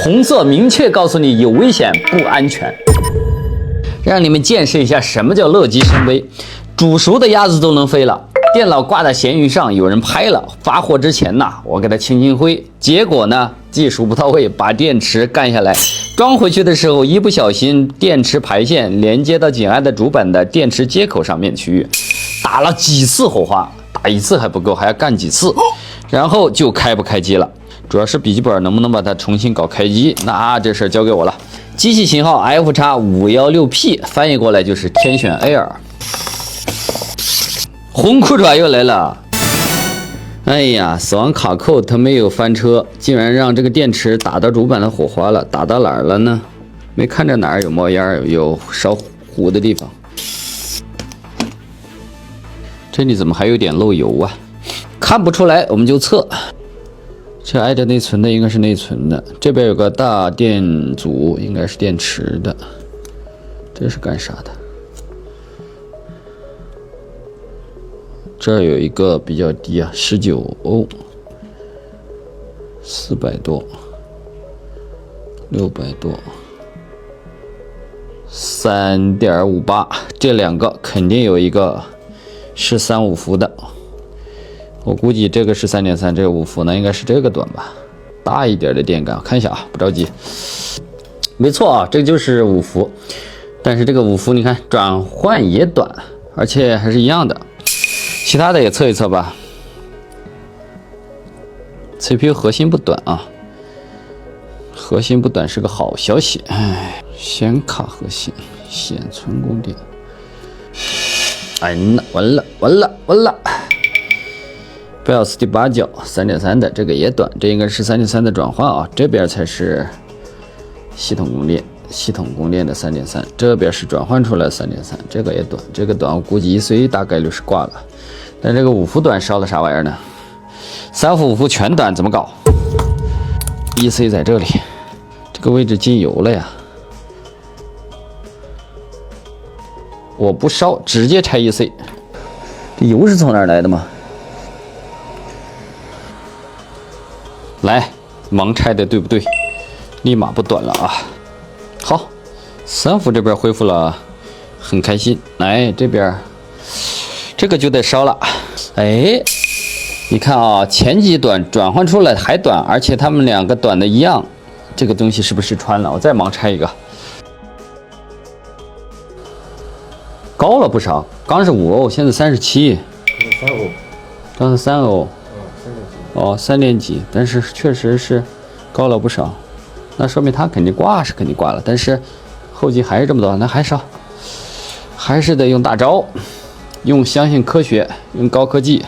红色明确告诉你有危险，不安全。让你们见识一下什么叫乐极生悲，煮熟的鸭子都能飞了。电脑挂在闲鱼上，有人拍了，发货之前呢，我给它清清灰，结果呢，技术不到位，把电池干下来，装回去的时候一不小心，电池排线连接到紧挨的主板的电池接口上面区域，打了几次火花，打一次还不够，还要干几次，然后就开不开机了。主要是笔记本能不能把它重新搞开机，那这事儿交给我了。机器型号 FX516P， 翻译过来就是天选 Air。红裤衩又来了，哎呀，死亡卡扣它没有翻车，竟然让这个电池打到主板的火花了，打到哪儿了呢？没看着哪儿有冒烟，有烧糊的地方。这里怎么还有点漏油啊？看不出来，我们就测。这挨着内存的应该是内存的，这边有个大电阻，应该是电池的。这是干啥的？这儿有一个比较低啊，19欧，400多，600多，3.58，这两个肯定有一个是35伏的。我估计这个是3.3，这个5伏呢，应该是这个短吧，大一点的电感，看一下啊，不着急。没错啊，这个就是5伏，但是这个5伏你看转换也短，而且还是一样的。其他的也测一测吧。CPU 核心不短啊，核心不短是个好消息。哎，显卡核心，显存供电。哎，完了。BIOS 第8角 3.3 的，这个也短，这应该是3.3的转换啊，这边才是系统供电的3.3，这边是转换出来的3.3，这个也短，这个短我估计1C 大概率是挂了，但这个5伏短烧了啥玩意儿呢？3伏5伏全短怎么搞？1C 在这里，这个位置进油了呀，我不烧，直接拆1C，这油是从哪儿来的吗？来，盲拆的对不对？立马不短了啊！好，3伏这边恢复了，很开心。来这边，这个就得烧了。哎，你看啊，前几短转换出来还短，而且他们两个短的一样，这个东西是不是穿了？我再盲拆一个，高了不少，刚是5欧，现在37，3欧，刚是3欧。哦，3点几，但是确实是高了不少，那说明它肯定挂是肯定挂了，但是后继还是这么多，那还少，还是得用大招，相信科学，用高科技。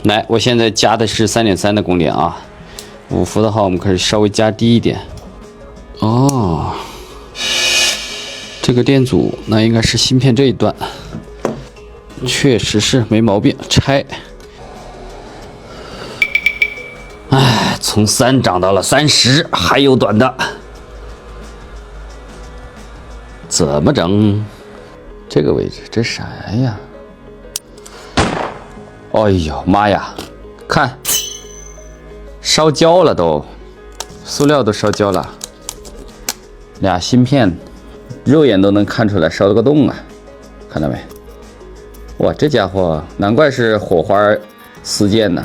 来，我现在加的是3.3的供电啊，5伏的话我们可以稍微加低一点。哦，这个电阻那应该是芯片这一段，确实是没毛病，拆。哎，从3涨到了30，还有短的，怎么整？这个位置这啥呀？哎呦妈呀！看，烧焦了都，塑料都烧焦了，俩芯片，肉眼都能看出来烧了个洞啊！看到没？哇，这家伙难怪是火花四溅呢。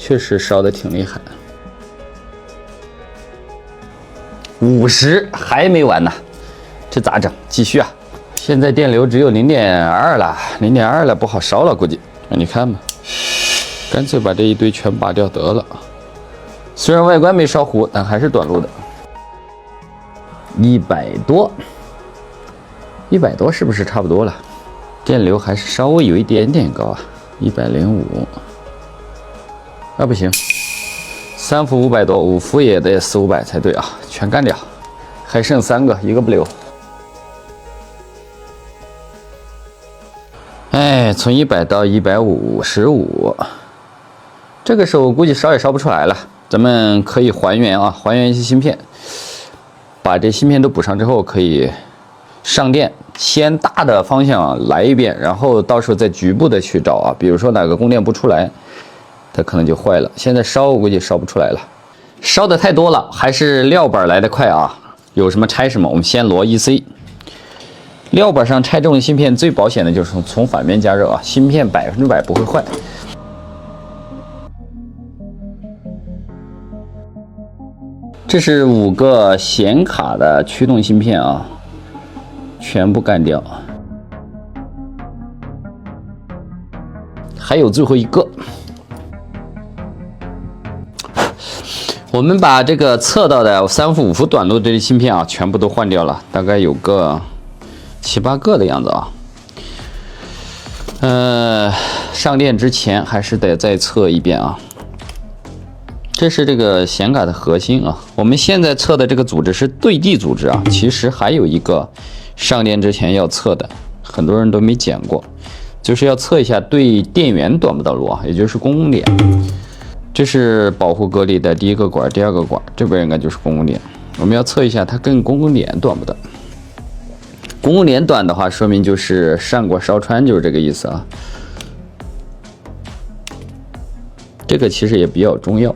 确实烧的挺厉害，50还没完呢，这咋整？继续啊！现在电流只有0.2了，0.2了不好烧了，估计。那你看吧，干脆把这一堆全拔掉得了。虽然外观没烧糊，但还是短路的。100多，100多是不是差不多了？电流还是稍微有一点点高啊，105。不行，3伏500多，5伏也得400、500才对啊，全干掉，还剩3个，一个不留。哎，从100到155，这个时候我估计烧也烧不出来了，咱们可以还原啊，还原一些芯片，把这芯片都补上之后，可以上电，先大的方向来一遍，然后到时候再局部的去找啊，比如说哪个供电不出来。它可能就坏了。现在烧我估计烧不出来了，烧的太多了，还是料板来得快啊！有什么拆什么，我们先摞 EC。料板上拆这种芯片最保险的就是从反面加热啊，芯片100%不会坏。这是5个显卡的驱动芯片啊，全部干掉。还有最后一个。我们把这个测到的3伏5伏短路的芯片啊，全部都换掉了，大概有个7、8个的样子啊。上电之前还是得再测一遍啊。这是这个显卡的核心啊。我们现在测的这个组织是对地组织啊，其实还有一个上电之前要测的，很多人都没捡过，就是要测一下对电源短不短路啊，也就是公共点。这是保护隔离的第1个管、第2个管，这边应该就是公共点。我们要测一下它跟公共点短不短。公共点短的话，说明就是上过烧穿，就是这个意思啊。这个其实也比较重要。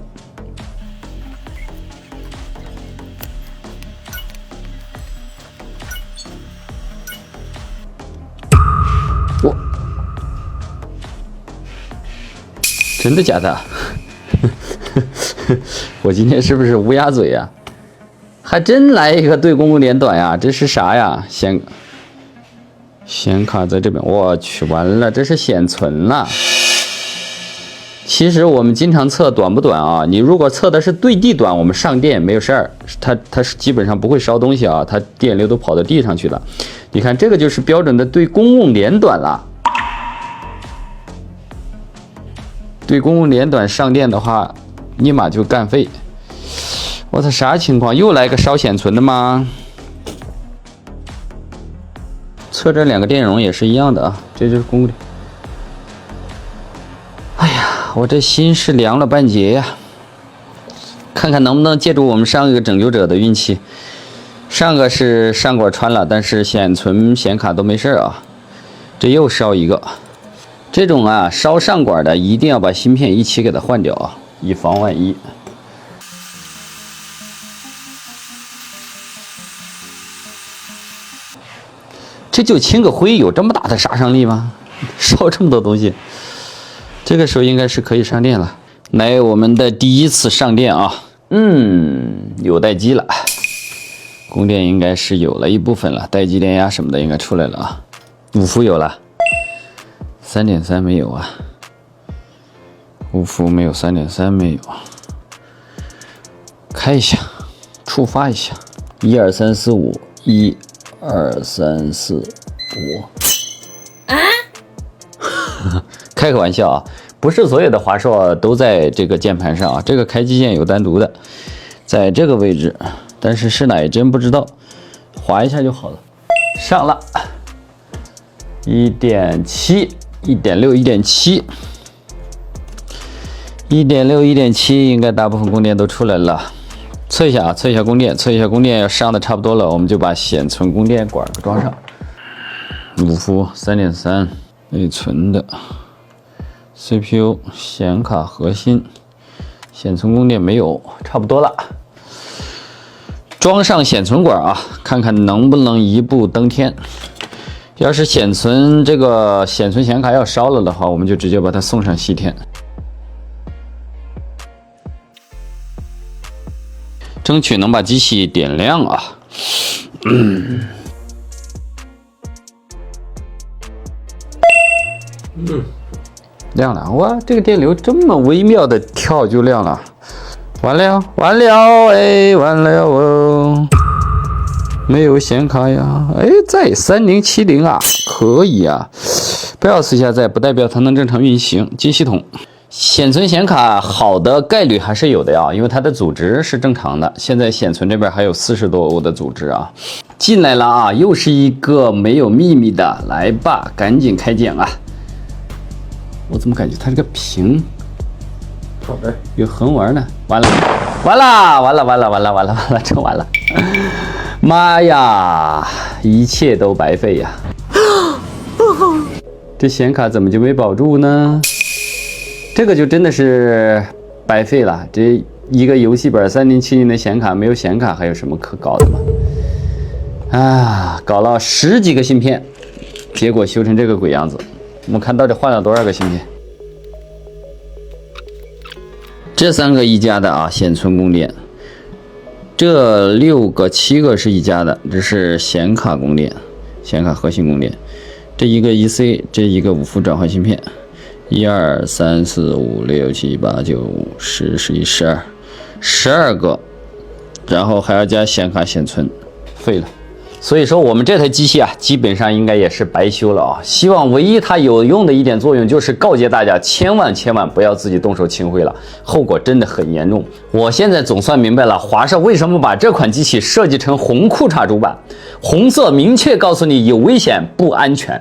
真的假的？我今天是不是乌鸦嘴呀？还真来一个对公共点短呀！这是啥呀？显卡在这边，我去，完了，这是显存了。其实我们经常测短不短啊，你如果测的是对地短，我们上电没有事儿，它是基本上不会烧东西啊，它电流都跑到地上去了。你看这个就是标准的对公共点短了。对公共点短上电的话，立马就干废。我操，啥情况？又来个烧显存的吗？测这2个电容也是一样的啊，这就是公共点。哎呀，我这心是凉了半截呀！看看能不能借助我们上一个拯救者的运气。上个是上管穿了，但是显存显卡都没事啊。这又烧一个。这种啊烧上管的一定要把芯片一起给它换掉啊，以防万一。这就清个灰有这么大的杀伤力吗？烧这么多东西，这个时候应该是可以上电了。来，我们的第1次上电啊，有待机了，供电应该是有了一部分了，待机电压什么的应该出来了啊。5伏有了。3.3 没有啊，5伏没有，3.3没有。开一下，触发一下，1、2、3、4、5，1、2、3、4、5。开个玩笑啊，不是所有的华硕都在这个键盘上啊，这个开机键有单独的，在这个位置，但是是哪一帧不知道，划一下就好了。上了 1.7。1.6、1.7、1.7应该大部分供电都出来了。测一下啊，测一下供电，要上的差不多了，我们就把显存供电管装上。5伏 3.3 内存的 CPU 显卡核心，显存供电没有，差不多了。装上显存管啊，看看能不能一步登天。要是显存显卡要烧了的话，我们就直接把它送上西天，争取能把机器点亮啊。亮了，哇，这个电流这么微妙的跳就亮了。完了，完了哦。没有显卡呀，哎，在3070啊，可以啊。BIOS 下载不代表它能正常运行。进系统，显存显卡好的概率还是有的呀，因为它的组织是正常的。现在显存这边还有40多欧的组织啊，进来了啊，又是一个没有秘密的，来吧，赶紧开讲啊！我怎么感觉它这个屏有横纹呢？完了，真完了！妈呀，一切都白费呀！这显卡怎么就没保住呢？这个就真的是白费了，这一个游戏本3070的显卡，没有显卡还有什么可搞的吗？啊，搞了10几个芯片，结果修成这个鬼样子。我们看到底换了多少个芯片？这3个一家的啊，显存供电。这6个、7个是一家的，这是显卡供电，显卡核心供电。这一个 EC， 这一个5伏转换芯片。1、2、3、4、5、6、7、8、9、10、11、12个，然后还要加显卡显存，废了。所以说我们这台机器啊，基本上应该也是白修了啊。希望唯一它有用的一点作用，就是告诫大家千万不要自己动手清灰了，后果真的很严重。我现在总算明白了华硕为什么把这款机器设计成红裤衩主板，红色明确告诉你有危险不安全。